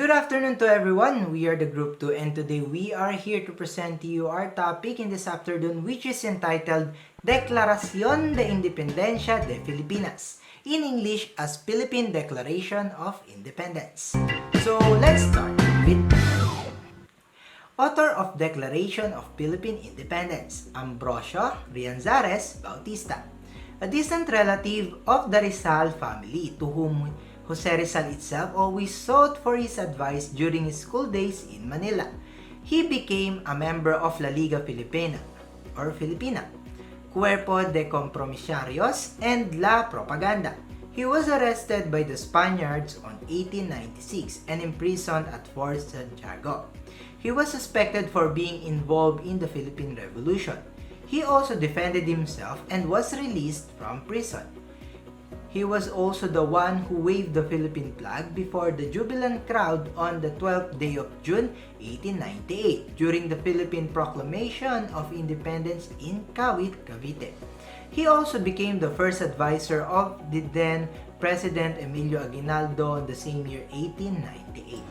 Good afternoon to everyone. We are the Group 2 and today we are here to present to you our topic in this afternoon, which is entitled Declaración de Independencia de Filipinas, in English as Philippine Declaration of Independence. So let's start with author of Declaration of Philippine Independence, Ambrosio Rianzares Bautista, a distant relative of the Rizal family to whom Jose Rizal itself always sought for his advice during his school days in Manila. He became a member of La Liga Filipina or Filipina, Cuerpo de Compromisarios, and La Propaganda. He was arrested by the Spaniards on 1896 and imprisoned at Fort Santiago. He was suspected for being involved in the Philippine Revolution. He also defended himself and was released from prison. He was also the one who waved the Philippine flag before the jubilant crowd on the 12th day of June 1898 during the Philippine Proclamation of Independence in Kawit, Cavite. He also became the first advisor of the then President Emilio Aguinaldo in the same year 1898.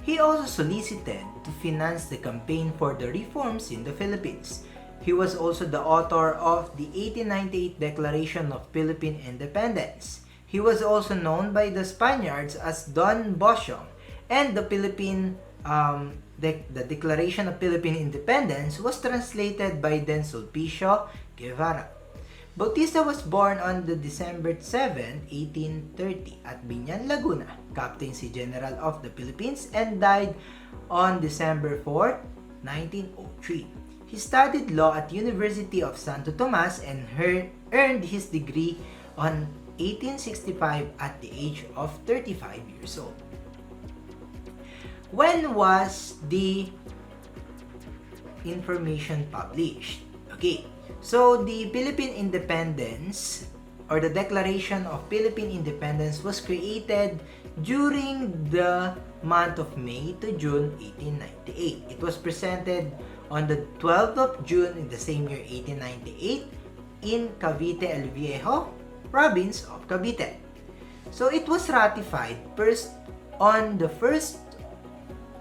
He also solicited to finance the campaign for the reforms in the Philippines. He was also the author of the 1898 Declaration of Philippine Independence. He was also known by the Spaniards as Don Bosyong, and the Declaration of Philippine Independence was translated by then Sulpicio Guevara. Bautista was born on the December 7, 1830 at Biñan, Laguna, Captain Sea General of the Philippines, and died on December 4, 1903. He studied law at University of Santo Tomas and earned his degree on 1865 at the age of 35 years old. When was the information published? Okay, so the Philippine Independence or the Declaration of Philippine Independence was created during the month of May to June 1898. It was presented on the 12th of June in the same year 1898 in Cavite El Viejo, province of Cavite. So it was ratified first on the first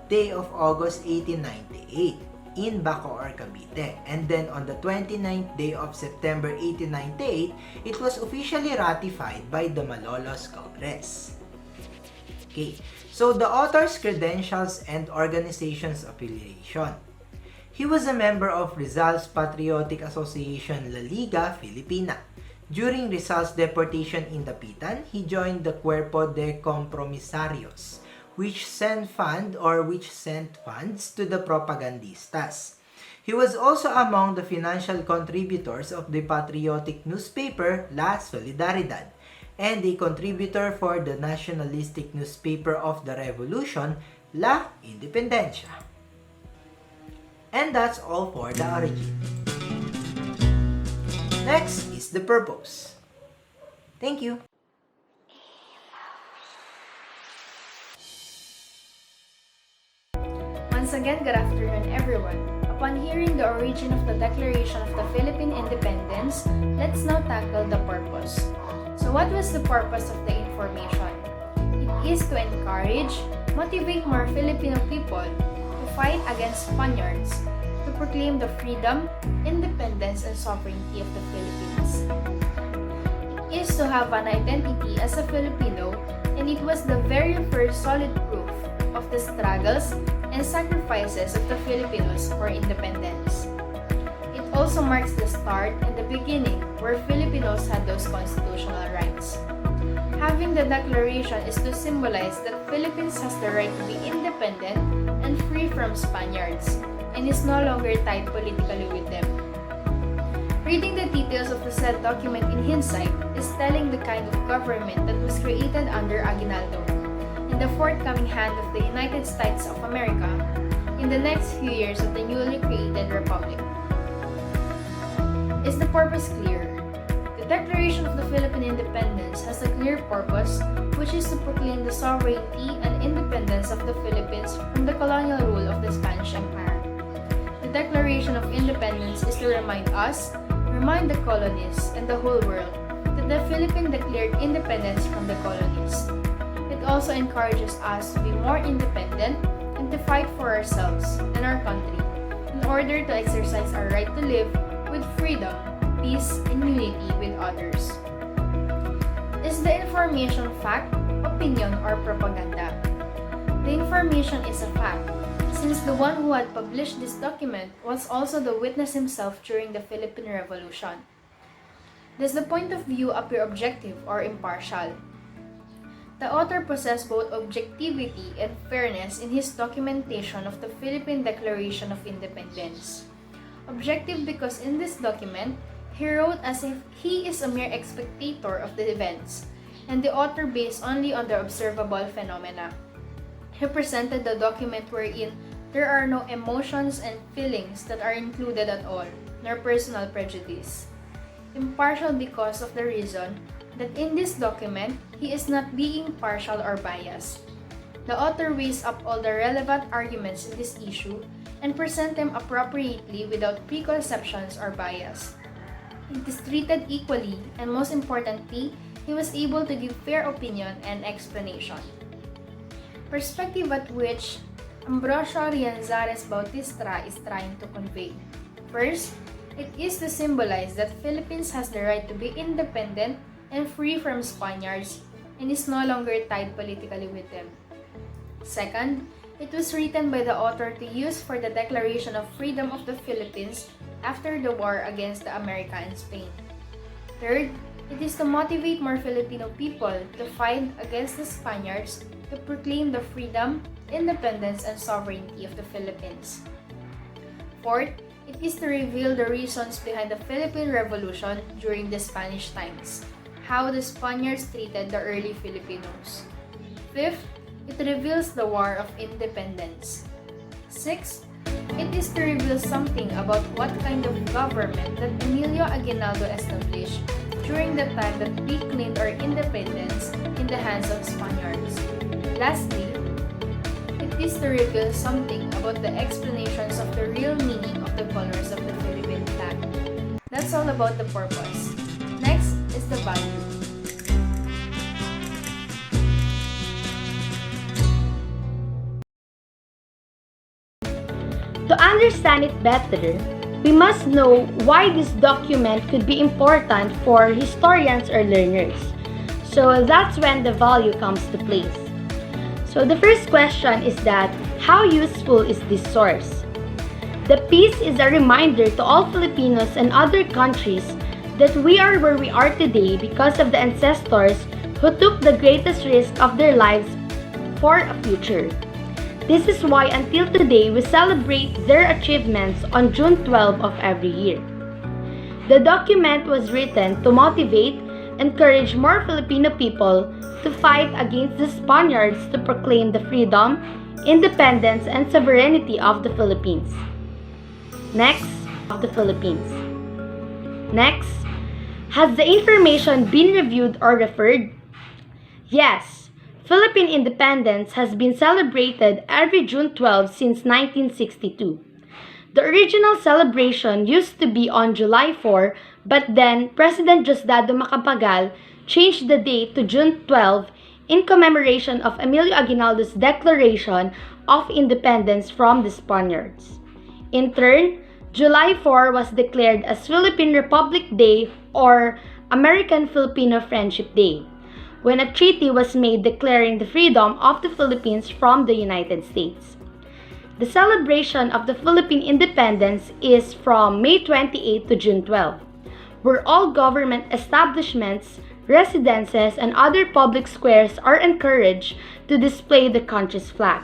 day of August 1898 in Bacoor, Cavite, and then on the 29th day of September 1898 it was officially ratified by the Malolos Congress. Okay, so the author's credentials and organization's affiliation. He was a member of Rizal's Patriotic Association La Liga Filipina. During Rizal's deportation in Dapitan, he joined the Cuerpo de Compromisarios, which sent funds to the propagandistas. He was also among the financial contributors of the patriotic newspaper La Solidaridad and a contributor for the nationalistic newspaper of the Revolution, La Independencia. And that's all for the origin. Next is the purpose. Thank you. Once again, good afternoon everyone. Upon hearing the origin of the Declaration of the Philippine Independence, let's now tackle the purpose. So what was the purpose of the information? It is to encourage, motivate more Filipino people to fight against Spaniards, to proclaim the freedom, independence, and sovereignty of the Philippines. It is to have an identity as a Filipino, and it was the very first solid proof of the struggles and sacrifices of the Filipinos for independence. It also marks the start and the beginning where Filipinos had those constitutional rights. Having the declaration is to symbolize that Philippines has the right to be independent and free from Spaniards, and is no longer tied politically with them. Reading the details of the said document in hindsight is telling the kind of government that was created under Aguinaldo, in the forthcoming hand of the United States of America, in the next few years of the newly created republic. Is the purpose clear? The Declaration of the Philippine Independence has a clear purpose, which is to proclaim the sovereignty and independence of the Philippines from the colonial rule of the Spanish Empire. The Declaration of Independence is to remind the colonists, and the whole world that the Philippines declared independence from the colonies. It also encourages us to be more independent and to fight for ourselves and our country in order to exercise our right to live with freedom, peace, and unity with others. Is the information fact, opinion, or propaganda? The information is a fact, since the one who had published this document was also the witness himself during the Philippine Revolution. Does the point of view appear objective or impartial? The author possessed both objectivity and fairness in his documentation of the Philippine Declaration of Independence. Objective because in this document, he wrote as if he is a mere spectator of the events, and the author based only on the observable phenomena. He presented the document wherein there are no emotions and feelings that are included at all, nor personal prejudice. Impartial because of the reason that in this document, he is not being partial or biased. The author weighs up all the relevant arguments in this issue and present them appropriately without preconceptions or bias. It is treated equally, and most importantly, he was able to give fair opinion and explanation. Perspective at which Ambrosio Rianzares Bautista is trying to convey. First, it is to symbolize that Philippines has the right to be independent and free from Spaniards and is no longer tied politically with them. Second, it was written by the author to use for the Declaration of Freedom of the Philippines after the war against the America and Spain. Third, it is to motivate more Filipino people to fight against the Spaniards to proclaim the freedom, independence, and sovereignty of the Philippines. Fourth, it is to reveal the reasons behind the Philippine Revolution during the Spanish times, how the Spaniards treated the early Filipinos. Fifth, it reveals the War of Independence. Sixth, it is to reveal something about what kind of government that Emilio Aguinaldo established during the time that we claimed our independence in the hands of Spaniards. Lastly, it is to reveal something about the explanations of the real meaning of the colors of the Philippine flag. That's all about the purpose. Next is the value. To understand it better, we must know why this document could be important for historians or learners. So that's when the value comes to place. So the first question is that, how useful is this source? The piece is a reminder to all Filipinos and other countries that we are where we are today because of the ancestors who took the greatest risk of their lives for a future. This is why until today we celebrate their achievements on June 12 of every year. The document was written to motivate, encourage more Filipino people to fight against the Spaniards to proclaim the freedom, independence, and sovereignty of the Philippines. Next, has the information been reviewed or referred? Yes, Philippine independence has been celebrated every June 12 since 1962. The original celebration used to be on July 4, but then President Diosdado Macapagal changed the date to June 12 in commemoration of Emilio Aguinaldo's Declaration of Independence from the Spaniards. In turn, July 4 was declared as Philippine Republic Day or American Filipino Friendship Day, when a treaty was made declaring the freedom of the Philippines from the United States. The celebration of the Philippine independence is from May 28 to June 12, where all government establishments, residences, and other public squares are encouraged to display the country's flag.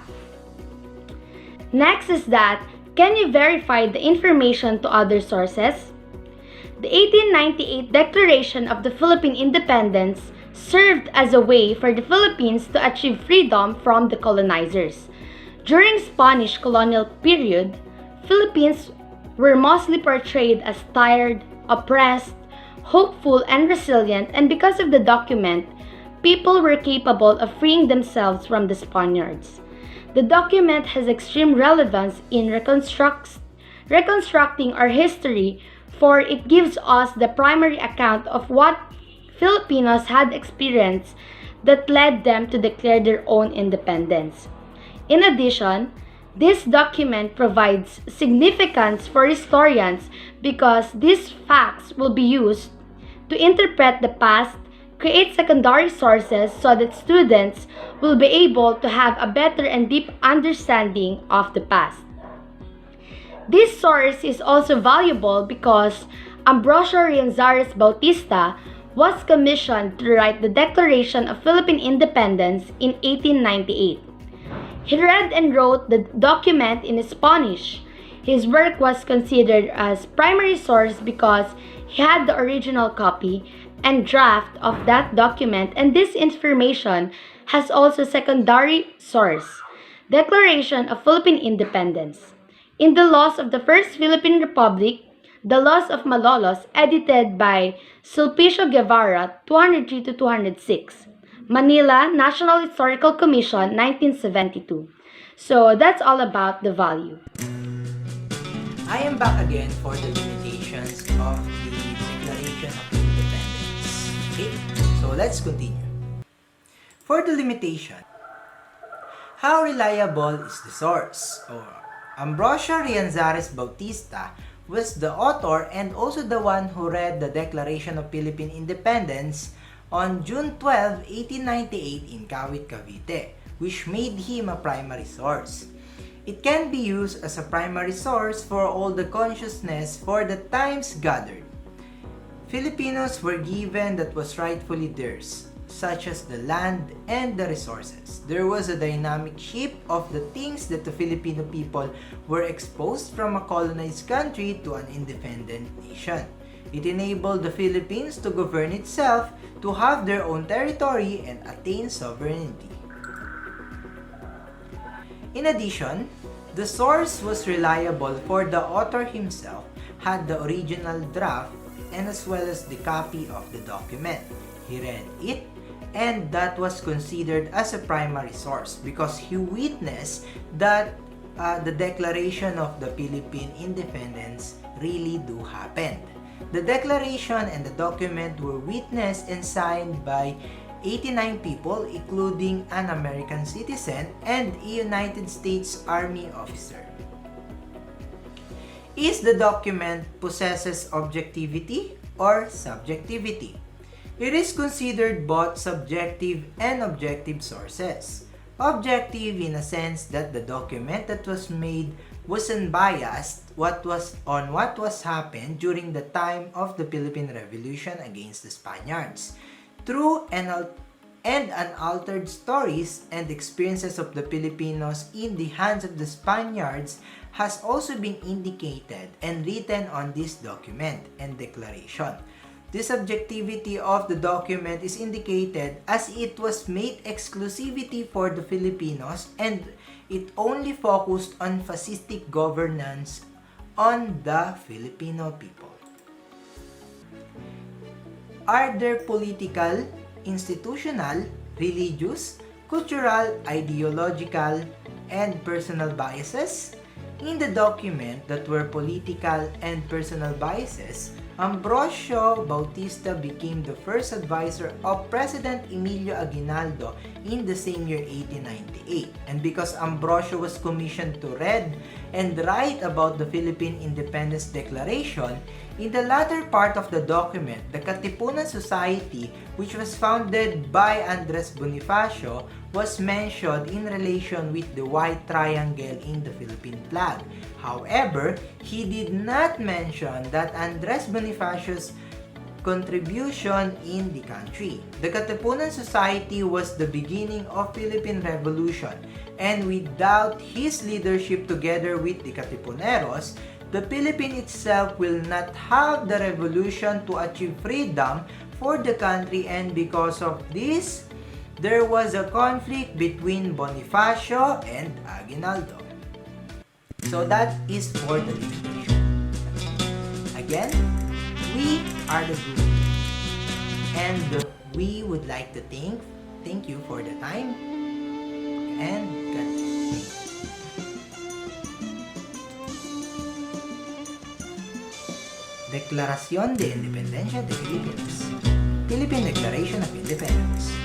Next is that, can you verify the information to other sources? The 1898 Declaration of the Philippine Independence served as a way for the Philippines to achieve freedom from the colonizers. During Spanish colonial period, Philippines were mostly portrayed as tired, oppressed, hopeful, and resilient, and because of the document, people were capable of freeing themselves from the Spaniards. The document has extreme relevance in reconstructing our history, for it gives us the primary account of what Filipinos had experienced that led them to declare their own independence. In addition, this document provides significance for historians because these facts will be used to interpret the past, create secondary sources so that students will be able to have a better and deep understanding of the past. This source is also valuable because Ambrosio Rianzares Bautista was commissioned to write the Declaration of Philippine Independence in 1898. He read and wrote the document in Spanish. His work was considered as primary source because he had the original copy and draft of that document, and this information has also secondary source, Declaration of Philippine Independence. In the Laws of the First Philippine Republic, the Laws of Malolos, edited by Sulpicio Guevara, 203 to 206. Manila, National Historical Commission, 1972. So that's all about the value. I am back again for the limitations of the Declaration of Independence. Okay, so let's continue. For the limitation, how reliable is the source? Ambrosio Rianzares Bautista was the author and also the one who read the Declaration of Philippine Independence on June 12, 1898 in Kawit, Cavite, which made him a primary source. It can be used as a primary source for all the consciousness for the times gathered. Filipinos were given that was rightfully theirs, such as the land and the resources. There was a dynamic shift of the things that the Filipino people were exposed from a colonized country to an independent nation. It enabled the Philippines to govern itself, to have their own territory, and attain sovereignty. In addition, the source was reliable for the author himself had the original draft and as well as the copy of the document. He read it, and that was considered as a primary source because he witnessed that the declaration of the Philippine independence really do happen. The declaration and the document were witnessed and signed by 89 people, including an American citizen and a United States Army officer. Is the document possesses objectivity or subjectivity? It is considered both subjective and objective sources. Objective in a sense that the document that was made was unbiased what was happened during the time of the Philippine Revolution against the Spaniards. True and unaltered stories and experiences of the Filipinos in the hands of the Spaniards has also been indicated and written on this document and declaration. The subjectivity of the document is indicated as it was made exclusivity for the Filipinos and it only focused on fascistic governance on the Filipino people. Are there political, institutional, religious, cultural, ideological, and personal biases? In the document that were political and personal biases, Ambrosio Bautista became the first advisor of President Emilio Aguinaldo in the same year 1898. And because Ambrosio was commissioned to read and write about the Philippine Independence Declaration, in the latter part of the document, the Katipunan Society, which was founded by Andres Bonifacio, was mentioned in relation with the white triangle in the Philippine flag. However, he did not mention that Andres Bonifacio's contribution in the country. The Katipunan Society was the beginning of Philippine Revolution, and without his leadership together with the Katipuneros, the Philippines itself will not have the revolution to achieve freedom for the country, and because of this, there was a conflict between Bonifacio and Aguinaldo. So that is for the limitation. Again, we are the group, and we would like to thank you for the time, and God bless. Declaración de Independencia de Filipinas. Philippine Declaration of Independence.